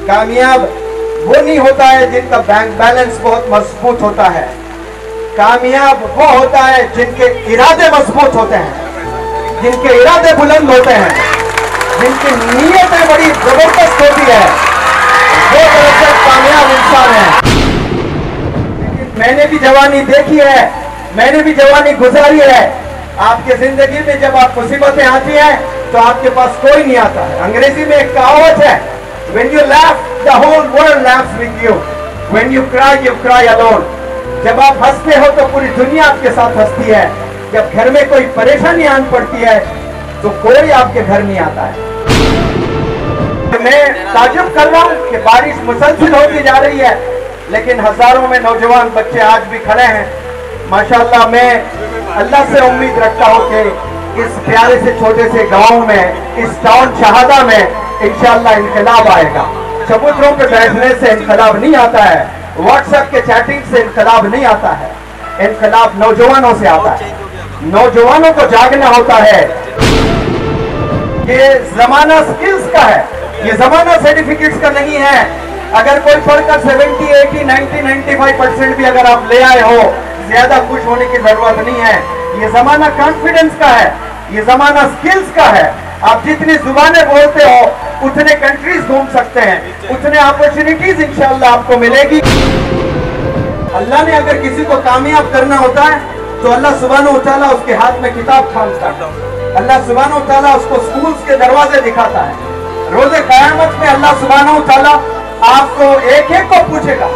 कामयाब वो नहीं होता है जिनका बैंक बैलेंस बहुत मजबूत होता है। कामयाब वो होता है जिनके इरादे मजबूत होते हैं, जिनके इरादे बुलंद होते हैं, जिनकी नीयतें बड़ी जबरदस्त होती है, वो दरअसल कामयाब इंसान है। लेकिन मैंने भी जवानी देखी है, मैंने भी जवानी गुजारी है। आपकी जिंदगी में जब आप मुसीबतें आती हैं तो आपके पास कोई नहीं आता है। अंग्रेजी में एक कहावत है, when you laugh the whole world laughs with you, when you cry alone। जब आप हंसते हो तो पूरी दुनिया आपके साथ हंसती है। जब घर में कोई परेशानी आन पड़ती है तो कोई आपके घर नहीं आता है। मैं ताजुब कर रहा हूं कि बारिश मुसलसल होती जा रही है, लेकिन हजारों में नौजवान बच्चे आज भी खड़े हैं। माशाअल्लाह, मैं अल्लाह से उम्मीद रखता हूं कि इस प्यारे से छोटे से गांव में, इस टाउन शहादा में इंशाअल्लाह इनकलाब आएगा। चबूतरों पे बैठने से इनकलाब नहीं आता है, व्हाट्सएप के चैटिंग से इनकलाब नहीं आता है। इनकलाब नौजवानों से आता है। नौजवानों को जागना होता है। ये जमाना स्किल्स का है, ये जमाना सर्टिफिकेट्स का नहीं है। अगर कोई पढ़कर 70, 80, 90, 95% भी अगर आप ले आए हो, ज्यादा खुश होने की जरूरत नहीं है। ये जमाना कॉन्फिडेंस का है, ये जमाना स्किल्स का है। आप जितनी जुबानें बोलते हो उतने कंट्रीज घूम सकते हैं, उतने अपॉर्चुनिटीज इंशाअल्लाह आपको मिलेगी। अल्लाह ने अगर किसी को कामयाब करना होता है तो अल्लाह सुब्हानहू व तआला उसके हाथ में किताब थामता है। अल्लाह सुब्हानहू व तआला उसको स्कूल्स के दरवाजे दिखाता है। रोज़े क़यामत में अल्लाह सुब्हानहू व तआला आपको एक एक को पूछेगा,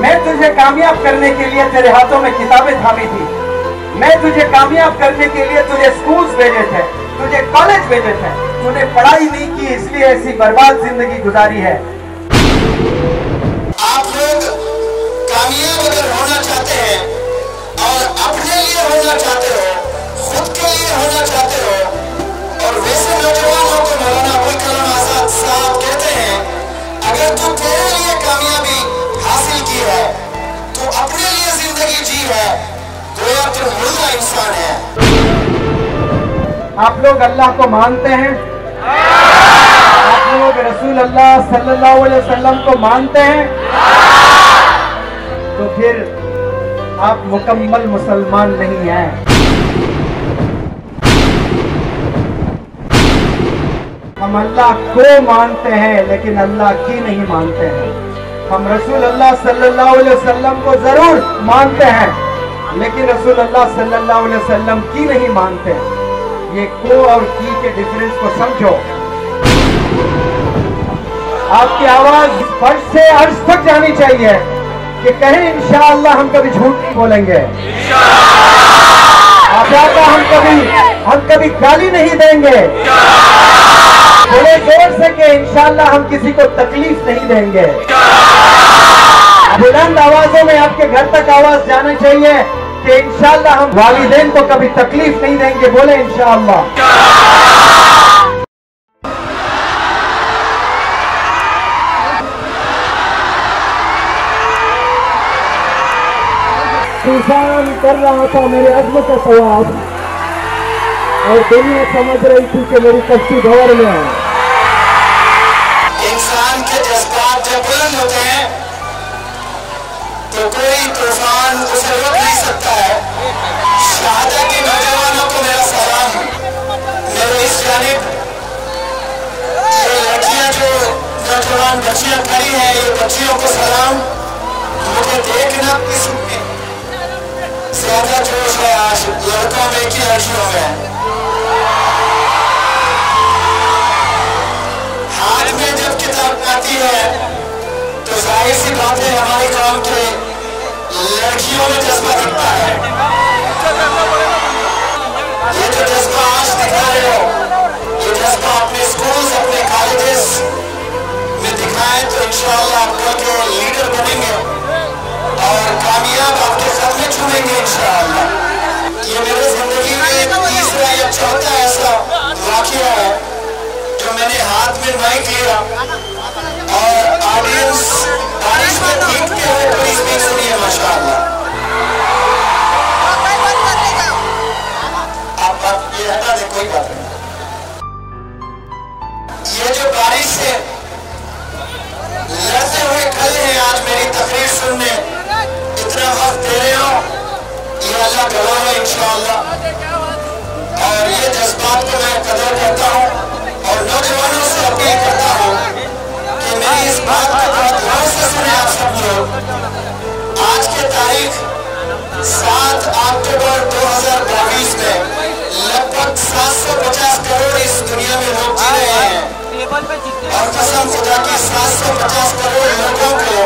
मैं तुझे कामयाब करने के लिए तेरे हाथों में किताबें थामी थी, मैं तुझे कामयाब करने के लिए तुझे स्कूल्स भेजे थे, तुझे कॉलेज भेजे थे, तूने पढ़ाई नहीं की इसलिए ऐसी बर्बाद जिंदगी गुजारी है। आप लोग कामयाब अगर होना चाहते हैं और अपने लिए होना चाहते हो, खुद के लिए होना चाहते हो, और वैसे नौजवानों को मौलाना अबुल कलाम आजाद साहब कहते हैं, अगर तू तेरे लिए कामयाबी हासिल की है, तू अपने लिए जिंदगी जी है, तो यार तू मुर्दा इंसान है। आप लोग अल्लाह को मानते हैं? आप लोग रसूल अल्लाह सल्लल्लाहु अलैहि वसल्लम को मानते हैं? तो फिर आप मुकम्मल मुसलमान नहीं हैं। हम अल्लाह को मानते हैं लेकिन अल्लाह की नहीं मानते हैं। हम रसूल अल्लाह सल्लल्लाहु अलैहि वसल्लम को जरूर मानते हैं लेकिन रसूल अल्लाह सल्लल्लाहु अलैहि वसल्लम की नहीं मानते। ये को और की के डिफरेंस को समझो। आपकी आवाज फर्श से अर्श तक जानी चाहिए कि कहें इंशाअल्लाह हम कभी झूठ नहीं बोलेंगे, आका हम कभी गाली नहीं देंगे, बोले जोर से कि इंशाअल्लाह हम किसी को तकलीफ नहीं देंगे। बुलंद आवाजों में आपके घर तक आवाज जाना चाहिए कि इंशाअल्लाह हम वालिदैन को कभी तकलीफ नहीं देंगे, बोले इंशाअल्लाह। तूफान कर रहा था मेरे अज़्म का सवाब और दुनिया समझ रही थी कि मेरी कश्ती भंवर में है। इंसान के जज्बात जब बुलंद होते हैं तो कोई तूफान उसे रोक नहीं सकता है। शहादा के नौजवानों को मेरा सलाम। मेरे इस जानिब ये लड़कियां जो नौजवान बच्चियां खड़ी हैं, ये बच्चियों को सलाम। मुझे देखना इसमें ज्यादा जोश है आज लड़कों में कि लड़कियों में। हाथ में जब किताब आती है तो जाहिर सी बात है हमारी कौम के लड़कियों में जज्बा दिखता है। ये जो जज्बा आज दिखा रहे हो, ये जज्बा अपने स्कूल्स, अपने कॉलेजेस में दिखाएं तो इंशाअल्लाह आप कल के लीडर बनेंगे और कामयाब आपके सपने छूएंगे इंशाअल्लाह। ये मेरे जिंदगी में तीसरा या चौथा ऐसा वाकया है जो मैंने हाथ में माइक लिया और ऑडियंस बारिश में भीगते हुए पूरी स्पीच सुनी है माशाअल्लाह। आप ये हटा दे, कोई बात नहीं। ये जो बारिश है तकरीर सुनने इतना वक्त दे रहे हो, ये अल्लाह गवाह है इंशाअल्लाह। और ये जज्बात को मैं कदर करता हूँ और नौजवानों से अपील करता हूँ कि मेरी इस बात को बहुत गौर से सुने आप सब लोग। आज के तारीख 7 अक्टूबर 2022 में लगभग 750 करोड़ इस दुनिया में लोग जी रहे हैं और कसम खुदा की 750 करोड़ लोगों को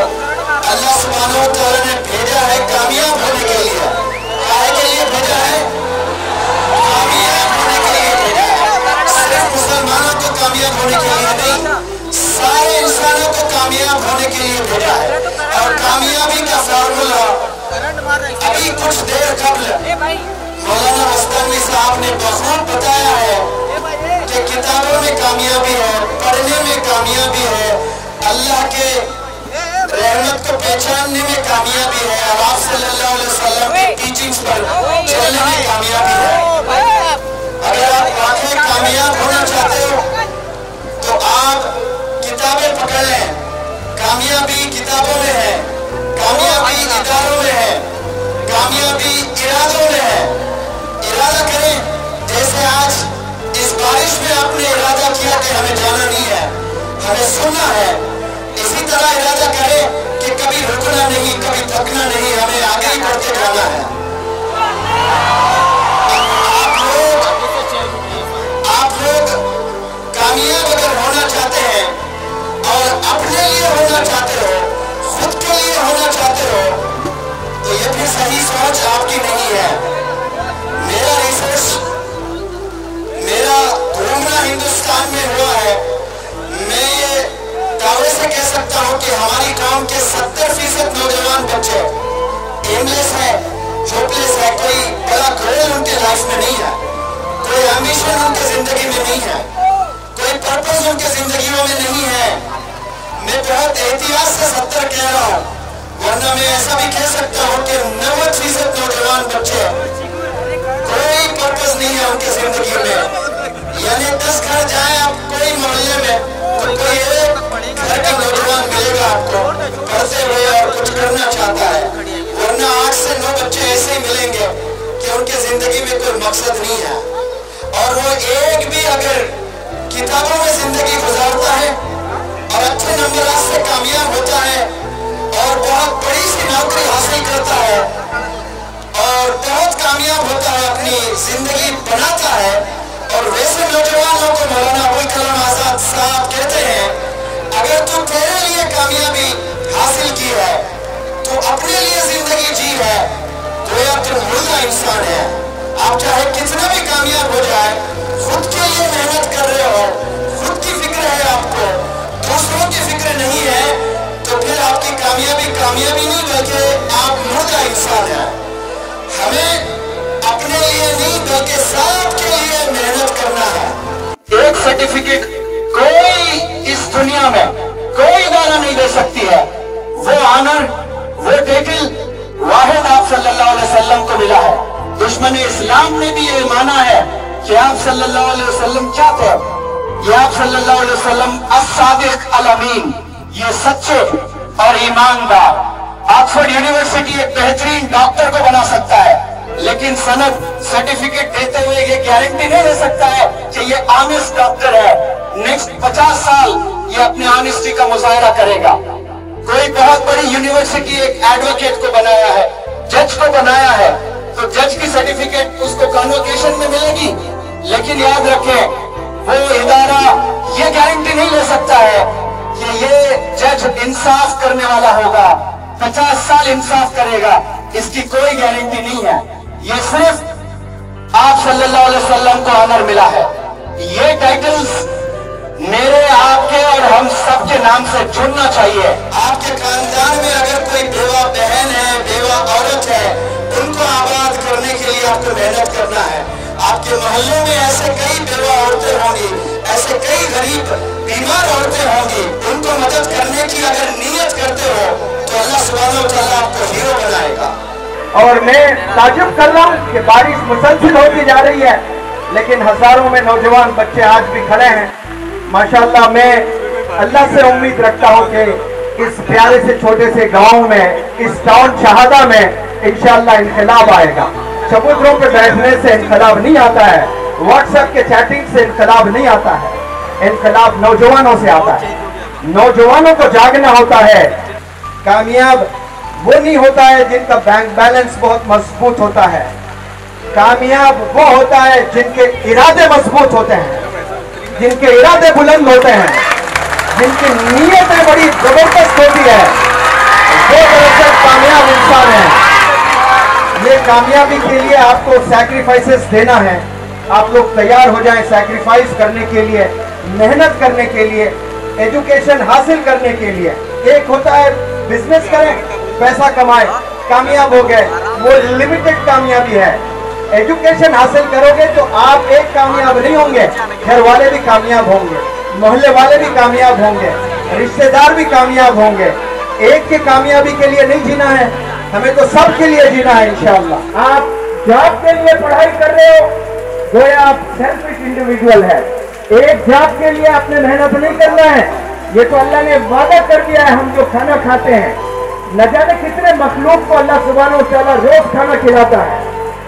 अल्लाह सुब्हानहू व तआला ने भेजा है कामयाब होने के लिए। काहे के लिए भेजा है? कामयाब होने के लिए भेजा है। सिर्फ मुसलमानों को कामयाब होने के लिए नहीं, सारे इंसानों को कामयाब होने के लिए भेजा है। और कामयाबी का फार्मूला अभी कुछ देर कबल मौलाना मस्तानी साहब ने बखूब बताया है कि किताबों में कामयाबी है, पढ़ने में कामयाबी है, अल्लाह के रहमत को पहचानने में कामयाबी है, और आप सल्लल्लाहु अलैहि वसल्लम की टीचिंग्स पर चलने में कामयाबी है। अगर आप वाकई कामयाब होना चाहते हो तो आप किताबें पकड़ लें। कामयाबी किताबों में है, कामयाबी इदारों में है, कामयाबी इरादों में है। इरादा करें, जैसे आज इस बारिश में आपने इरादा किया कि हमें जाना नहीं है, हमें सुनना है, इसी तरह इरादा करें कि कभी रुकना नहीं, कभी थकना नहीं, हमें आगे ही बढ़ते जाना है। आप लोग कामयाब अगर होना चाहते हैं और अपने लिए होना चाहते हो, खुद के लिए होना चाहते हो, तो ये फिर सही सोच आपकी नहीं है। मेरा रिसर्च, मेरा घूमना हिंदुस्तान में हुआ है, मैं ये दावे से कह सकता हूँ कि हमारी कौम के 70% नौजवान बच्चे एमलेस है, होपलेस है, कोई बड़ा गोल उनके लाइफ में नहीं है, कोई एम्बिशन उनके जिंदगी में नहीं है, कोई पर्पस उनके जिंदगियों में नहीं है। मैं बहुत एहतियात से 70 कह रहा हूँ, वरना मैं ऐसा भी कह सकता हूँ कि 90% नौजवान बच्चे कोई पर्पस नहीं है उनकी जिंदगी में। यानी 10 घर जाए आप कोई मोहल्ले में तो कोई एक घर का नौजवान मिलेगा आपको पढ़ते हुए और कुछ करना चाहता है, वरना 8 से 9 बच्चे ऐसे ही मिलेंगे कि उनके जिंदगी में कोई मकसद नहीं है। और वो एक भी अगर किताबों में जिंदगी गुजारता है और अच्छे नंबर से कामयाब होता है और बहुत बड़ी सी नौकरी हासिल करता है और बहुत कामयाब होता है, अपनी जिंदगी बनाता है, और वैसे नौजवानों को मौलाना अबुल कलाम आजाद साहब कहते हैं, अगर तू तेरे लिए कामयाबी हासिल की है, तो अपने लिए जिंदगी जी है, तो यार तुम मुर्दा इंसान है। आप चाहे कितना भी कामयाब हो जाए, खुद के लिए मेहनत कर रहे हो, खुद की फिक्र है आपको, दूसरों की फिक्र नहीं है, तो फिर आपकी कामयाबी नहीं बल्कि आप मुर्दा इंसान है। हमें अपने लिए नहीं बल्कि सबके लिए मेहनत करना है। एक सर्टिफिकेट कोई इस दुनिया में कोई इदारा नहीं दे सकती है, वो ऑनर, वो टाइटल वाहिद आप सल्लल्लाहु अलैहि वसल्लम को मिला है। दुश्मन इस्लाम ने भी ये माना है कि आप सल्लल्लाहु अलैहि वसल्लम क्या थे, ये आप सल्लल्लाहु अलैहि वसल्लम अस-सादिक अल-अमीन, ये सच्चे और ईमानदार। ऑक्सफोर्ड यूनिवर्सिटी एक बेहतरीन डॉक्टर को बना सकता है, लेकिन सनद सर्टिफिकेट देते हुए ये गारंटी नहीं दे सकता है कि ये ऑनेस्ट डॉक्टर है। नेक्स्ट 50 साल ये अपने ऑनेस्टी का मुजाहरा करेगा। कोई बहुत बड़ी यूनिवर्सिटी एक एडवोकेट को बनाया है, जज को बनाया है, तो जज की सर्टिफिकेट उसको कन्वोकेशन में मिलेगी, लेकिन याद रखें वो इदारा ये गारंटी नहीं ले सकता है कि ये जज इंसाफ करने वाला होगा, 50 साल इंसाफ करेगा, इसकी कोई गारंटी नहीं है। ये सिर्फ आप सल्लल्लाहु अलैहि वसल्लम को ऑनर मिला है। ये टाइटल्स मेरे, आपके और हम सबके नाम से जुड़ना चाहिए। आपके खानदान में अगर कोई बेवा बहन है, बेवा औरत है, उनको आबाद करने के लिए आपको मेहनत करना है। आपके मोहल्ले में ऐसे कई बेवा औरतें होंगी, ऐसे कई गरीब बीमार औरतें होंगी, उनको मदद करने की अगर नीयत करते हो तो अल्लाह सुब्हानहू व तआला आपको हीरो बनाएगा। और मैं ताजुब कर रहा हूँ कि बारिश मुसलसल होती जा रही है, लेकिन हजारों में नौजवान बच्चे आज भी खड़े हैं। माशाअल्लाह, मैं अल्लाह से उम्मीद रखता हूँ कि इस प्यारे से छोटे से गांव में, इस टाउन शहादा में इंशाअल्लाह इनकलाब आएगा। चबूतरों पे बैठने से इनकलाब नहीं आता है, व्हाट्सएप के चैटिंग से इनकलाब नहीं आता है, इनकलाब नौजवानों से आता है। नौजवानों को जागना होता है। कामयाब वो नहीं होता है जिनका बैंक बैलेंस बहुत मजबूत होता है, कामयाब वो होता है जिनके इरादे मजबूत होते हैं, जिनके इरादे बुलंद होते हैं, जिनकी नीयतें बड़ी जबरदस्त होती है, वो दरअसल कामयाब इंसान है। ये कामयाबी के लिए आपको सैक्रिफाइसेस देना है। आप लोग तैयार हो जाएं सैक्रिफाइस करने के लिए, मेहनत करने के लिए, एजुकेशन हासिल करने के लिए। एक होता है बिजनेस करें, पैसा कमाए, कामयाब हो गए, वो लिमिटेड कामयाबी है। एजुकेशन हासिल करोगे तो आप एक कामयाब नहीं होंगे, घर वाले भी कामयाब होंगे, मोहल्ले वाले भी कामयाब होंगे, रिश्तेदार भी कामयाब होंगे। एक के कामयाबी के लिए नहीं जीना है, हमें तो सब के लिए जीना है इंशाअल्लाह। आप जॉब के लिए पढ़ाई कर रहे हो, गोया आप सेल्फिश इंडिविजुअल है। एक जॉब के लिए आपने मेहनत नहीं करना है, ये तो अल्लाह ने वादा कर दिया है। हम जो खाना खाते हैं, न जाने कितने मखलूक को अल्लाह सुब्हानहू व तआला रोज खाना खिलाता है।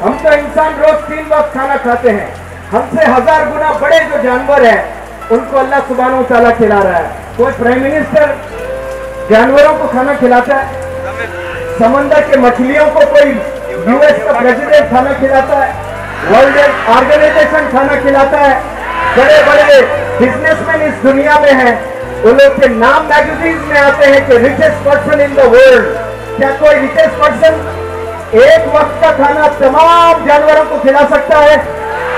हम तो इंसान रोज 3 वक्त खाना खाते हैं, हमसे 1000 गुना बड़े जो जानवर हैं उनको अल्लाह सुब्हानहू व तआला खिला रहा है। कोई प्राइम मिनिस्टर जानवरों को खाना खिलाता है, समंदर के मछलियों को कोई यूएस का प्रेसिडेंट खाना खिलाता है, वर्ल्ड ऑर्गेनाइजेशन खाना खिलाता है, बड़े बड़े बिजनेसमैन इस दुनिया में हैं, उन लोग के नाम मैगजीन में आते हैं कि richest person in the world. क्या कोई रिचेस्ट पर्सन एक वक्त का खाना तमाम जानवरों को खिला सकता है?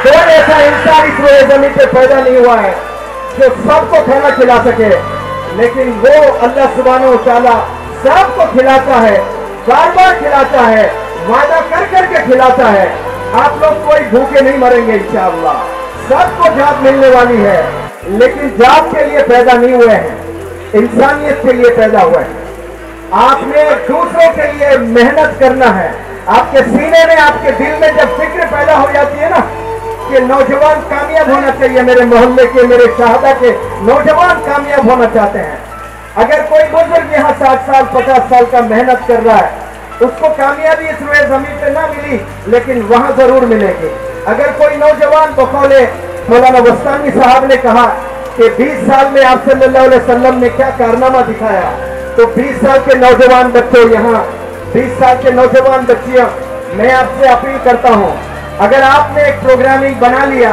कोई ऐसा इंसान इस रोए जमीन पे पैदा नहीं हुआ है जो सबको खाना खिला सके, लेकिन वो अल्लाह सुब्हानहू व तआला सबको खिलाता है, बार बार खिलाता है, वादा कर करके खिलाता है। आप लोग कोई भूखे नहीं मरेंगे इंशाअल्लाह, सबको जॉब मिलने वाली है, लेकिन जॉब के लिए पैदा नहीं हुए हैं, इंसानियत के लिए पैदा हुए हैं। आपने दूसरों के लिए मेहनत करना है। आपके सीने में, आपके दिल में जब फिक्र पैदा हो जाती है ना कि नौजवान कामयाब होना चाहिए, मेरे मोहल्ले के, मेरे शहादा के नौजवान कामयाब होना चाहते हैं। अगर कोई बुजुर्ग यहाँ 60 साल 50 साल का मेहनत कर रहा है, उसको कामयाबी इस रोए जमीन पे ना मिली, लेकिन वहां जरूर मिलेगी। अगर कोई नौजवान बकौले मौलाना वस्तानी साहब ने कहा कि 20 साल में आप सल्लल्लाहु अलैहि वसल्लम ने क्या कारनामा दिखाया, तो 20 साल के नौजवान बच्चों, यहाँ 20 साल के नौजवान बच्चियां, मैं आपसे अपील करता हूं, अगर आपने एक प्रोग्रामिंग बना लिया,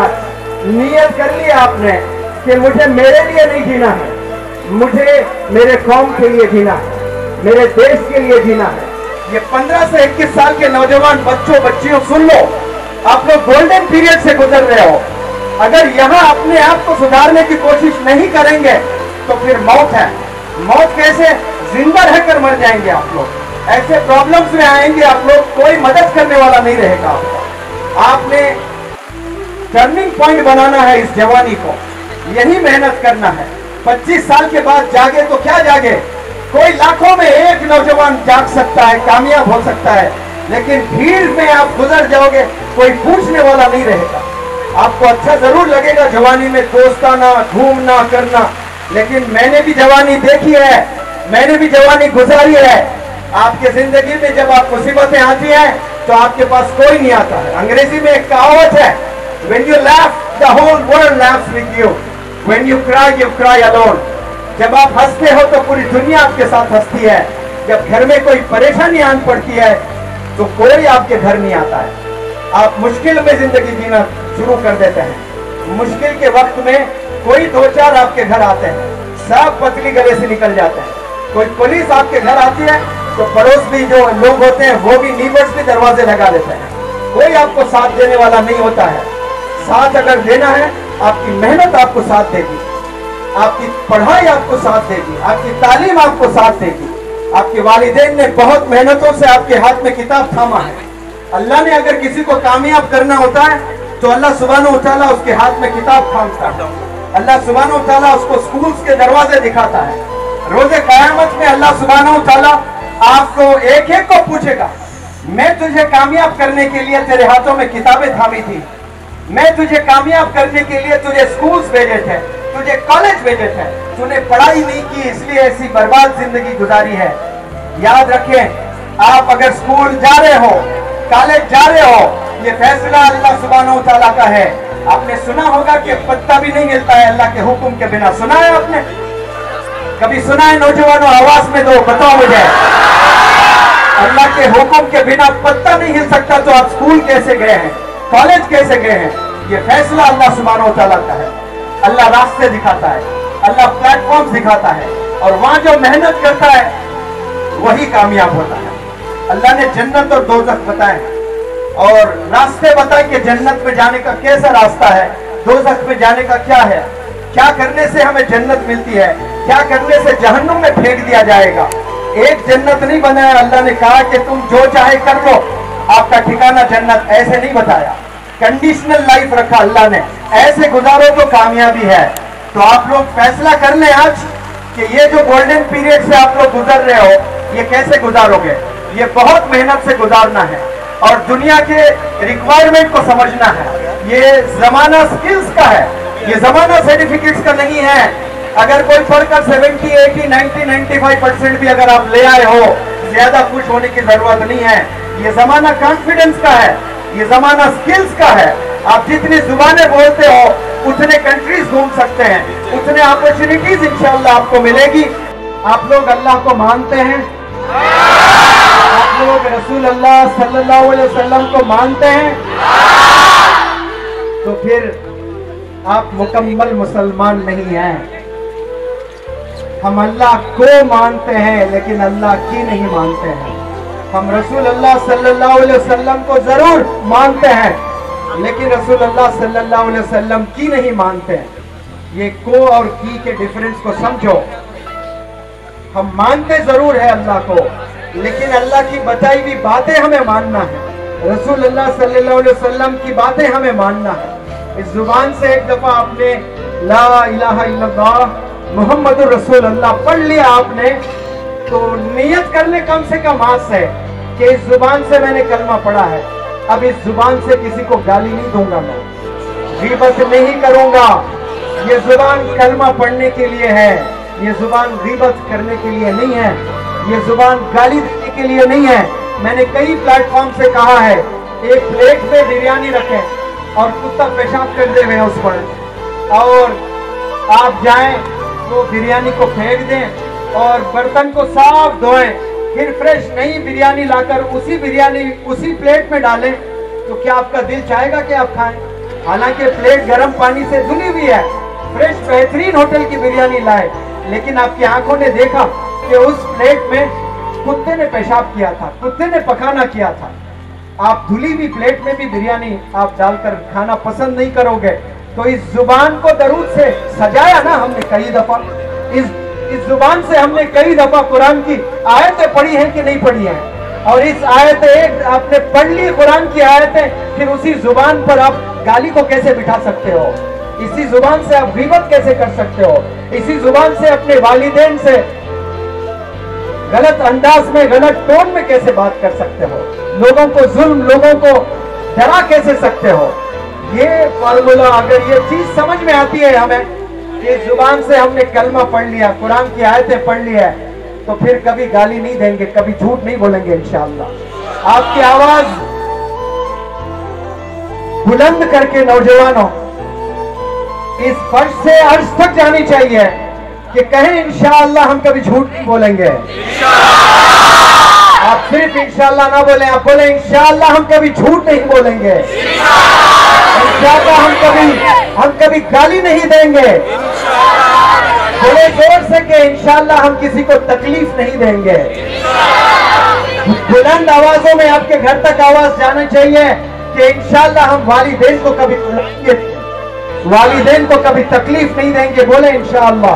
नियत कर लिया आपने कि मुझे मेरे लिए नहीं जीना है, मुझे मेरे कौम के लिए जीना है, मेरे देश के लिए जीना है। ये 15 से 21 साल के नौजवान बच्चों बच्चियों सुन लो, आप लोग गोल्डन पीरियड से गुजर रहे हो। अगर यहाँ अपने आप को सुधारने की कोशिश नहीं करेंगे तो फिर मौत है। मौत कैसे? जिंदा रहकर मर जाएंगे आप लोग, ऐसे प्रॉब्लम्स में आएंगे आप लोग, कोई मदद करने वाला नहीं रहेगा आपका। आपने टर्निंग पॉइंट बनाना है इस जवानी को, यही मेहनत करना है। 25 साल के बाद जागे तो क्या जागे, कोई लाखों में एक नौजवान जाग सकता है, कामयाब हो सकता है, लेकिन भीड़ में आप गुजर जाओगे, कोई पूछने वाला नहीं रहेगा। आपको अच्छा जरूर लगेगा जवानी में दोस्ताना घूमना करना, लेकिन मैंने भी जवानी देखी है, मैंने भी जवानी गुजारी है। आपके जिंदगी में जब आप मुसीबतें आती हैं तो आपके पास कोई नहीं आता है। अंग्रेजी में एक कहावत है, when you laugh the whole world laughs with you, when you cry alone। जब आप हंसते हो तो पूरी दुनिया आपके साथ हंसती है, जब घर में कोई परेशानी आन पड़ती है तो कोई आपके घर नहीं आता है। आप मुश्किल में जिंदगी जीना शुरू कर देते हैं, मुश्किल के वक्त में कोई 2-4 आपके घर आते हैं, सब पतली गले से निकल जाते हैं। कोई पुलिस आपके घर आती है तो पड़ोस भी जो लोग होते हैं वो भी नीबर्स भी दरवाजे लगा देते हैं। कोई आपको साथ देने वाला नहीं होता है। साथ अगर देना है, आपकी मेहनत आपको साथ देगी, आपकी पढ़ाई आपको साथ देगी, आपकी तालीम आपको साथ देगी। आपके वालिदैन ने बहुत मेहनतों से आपके हाथ में किताब थामा है। अल्लाह ने अगर किसी को कामयाब करना होता है तो अल्लाह सुब्हानहू व तआला उसके हाथ में किताब थामता है। अल्लाह सुब्हानहू व तआला उसको स्कूल्स के दरवाजे दिखाता है। रोज़े क़यामत में अल्लाह सुब्हानहू व तआला आपको एक एक को पूछेगा, मैं तुझे कामयाब करने के लिए तेरे हाथों में किताबें थामी थी, मैं तुझे कामयाब करने के लिए तुझे स्कूल्स भेजे थे, तुझे कॉलेज भेजे थे, तूने पढ़ाई नहीं की इसलिए ऐसी बर्बाद जिंदगी गुजारी है। याद रखें, आप अगर स्कूल जा रहे हो, कॉलेज जा रहे हो, ये फैसला अल्लाह सुब्हानहू व तआला का है। आपने सुना होगा कि पत्ता भी नहीं हिलता है अल्लाह के हुक्म के बिना। सुना है आपने? कभी सुना है? नौजवानों आवाज में दो, बताओ मुझे। अल्लाह के हुक्म के बिना पत्ता नहीं हिल सकता, तो आप स्कूल कैसे गए हैं, कॉलेज कैसे गए हैं? ये फैसला अल्लाह सुब्हानहू व तआला का है। अल्लाह रास्ते दिखाता है, अल्लाह प्लेटफॉर्म दिखाता है, और वहां जो मेहनत करता है वही कामयाब होता है। अल्लाह ने जन्नत और दोज़ख बताए और रास्ते बताए कि जन्नत में जाने का कैसा रास्ता है, दोज़ख में जाने का क्या है, क्या करने से हमें जन्नत मिलती है, क्या करने से जहन्नुम में फेंक दिया जाएगा। एक जन्नत नहीं बनाया, अल्लाह ने कहा कि तुम जो चाहे कर लो, आपका ठिकाना जन्नत, ऐसे नहीं बताया। कंडीशनल लाइफ रखा अल्लाह ने, ऐसे गुजारो तो कामयाबी है। तो आप लोग फैसला कर लें आज कि ये जो गोल्डन पीरियड से आप लोग गुजर रहे हो, ये कैसे गुजारोगे। ये बहुत मेहनत से गुजारना है और दुनिया के रिक्वायरमेंट को समझना है। ये जमाना स्किल्स का है, ये जमाना सर्टिफिकेट्स का नहीं है। अगर कोई पढ़कर 70, 80, 90, 95% भी अगर आप ले आए हो, ज्यादा खुश होने की जरूरत नहीं है। ये जमाना कॉन्फिडेंस का है, ये जमाना स्किल्स का है। आप जितनी जुबानें बोलते हो उतने कंट्रीज घूम सकते हैं, उतने अपॉर्चुनिटीज इंशाअल्लाह आपको मिलेगी। आप लोग अल्लाह को मानते हैं? आप लोग रसूल अल्लाह सल्लल्लाहु अलैहि वसल्लम को मानते हैं? तो फिर आप मुकम्मल मुसलमान नहीं हैं। हम अल्लाह को मानते हैं लेकिन अल्लाह की नहीं मानते हैं। हम रसूल अल्लाह सल्लल्लाहु अलैहि वसल्लम को जरूर मानते हैं लेकिन रसूल अल्लाह सल्लल्लाहु अलैहि वसल्लम की नहीं मानते हैं। ये को और की के डिफरेंस को समझो। हम मानते जरूर है अल्लाह को, लेकिन अल्लाह की बताई हुई बातें हमें मानना है, रसूल अल्लाह सल्लल्लाहु अलैहि वसल्लम की बातें हमें मानना है। इस जुबान से एक दफा आपने ला इलाहा इल्लल्लाह मुहम्मदुर रसूल अल्लाह पढ़ लिया आपने, तो नियत कर ले कम से कम आज से कि इस जुबान से मैंने कलमा पढ़ा है। अब इस जुबान से किसी को गाली नहीं दूंगा, मैं गीबत नहीं करूंगा। ये जुबान कलमा पढ़ने के लिए है, ये जुबान गीबत करने के लिए नहीं है, ये जुबान गाली देने के लिए नहीं है। मैंने कई प्लेटफॉर्म से कहा है, एक प्लेट में बिरयानी रखें और कुत्ता पेशाब कर दे उस पर, और आप जाएं तो बिरयानी को फेंक दें और बर्तन को साफ धोएं, फिर फ्रेश नई बिरयानी लाकर उसी बिरयानी उसी प्लेट में डालें, तो क्या आपका दिल चाहेगा कि आप खाएं? हालांकि प्लेट गर्म पानी से धुली हुई है, फ्रेश बेहतरीन होटल की बिरयानी लाए, लेकिन आपकी आंखों ने देखा कि उस प्लेट में कुत्ते ने पेशाब किया था, कुत्ते ने पखाना किया था। आप धुली हुई प्लेट में भी बिरयानी आप डालकर खाना पसंद नहीं करोगे। तो इस जुबान को दरूद से सजाया ना हमने कई दफा, इस जुबान से हमने कई दफा कुरान की आयतें पढ़ी हैं कि नहीं पढ़ी हैं, और इस आयत एक आपने पढ़ ली कुरान की आयतें, फिर उसी जुबान पर आप गाली को कैसे बिठा सकते हो? इसी जुबान से आप गीबत कैसे कर सकते हो? इसी जुबान से अपने वालिदैन से गलत अंदाज में, गलत टोन में कैसे बात कर सकते हो? लोगों को जुल्म, लोगों को डरा कैसे सकते हो? ये फार्मूला, अगर ये चीज समझ में आती है हमें, इस जुबान से हमने कलमा पढ़ लिया, कुरान की आयतें पढ़ ली है, तो फिर कभी गाली नहीं देंगे, कभी झूठ नहीं बोलेंगे इंशाअल्लाह। आपकी आवाज बुलंद करके नौजवानों इस फर्श से अर्श तक जानी चाहिए कि कहें इंशाअल्लाह हम कभी झूठ नहीं बोलेंगे। आप सिर्फ इंशाअल्लाह ना बोले, आप बोले इंशाअल्लाह हम कभी झूठ नहीं बोलेंगे, इंशाअल्लाह हम कभी गाली नहीं देंगे, बोले जोर से कि इंशाअल्लाह हम किसी को तकलीफ नहीं देंगे। बुलंद आवाजों में आपके घर तक आवाज जानी चाहिए कि इंशाअल्लाह हम वालिदैन को कभी बुलाएंगे, वालिदैन को कभी तकलीफ नहीं देंगे, बोले इंशाअल्लाह।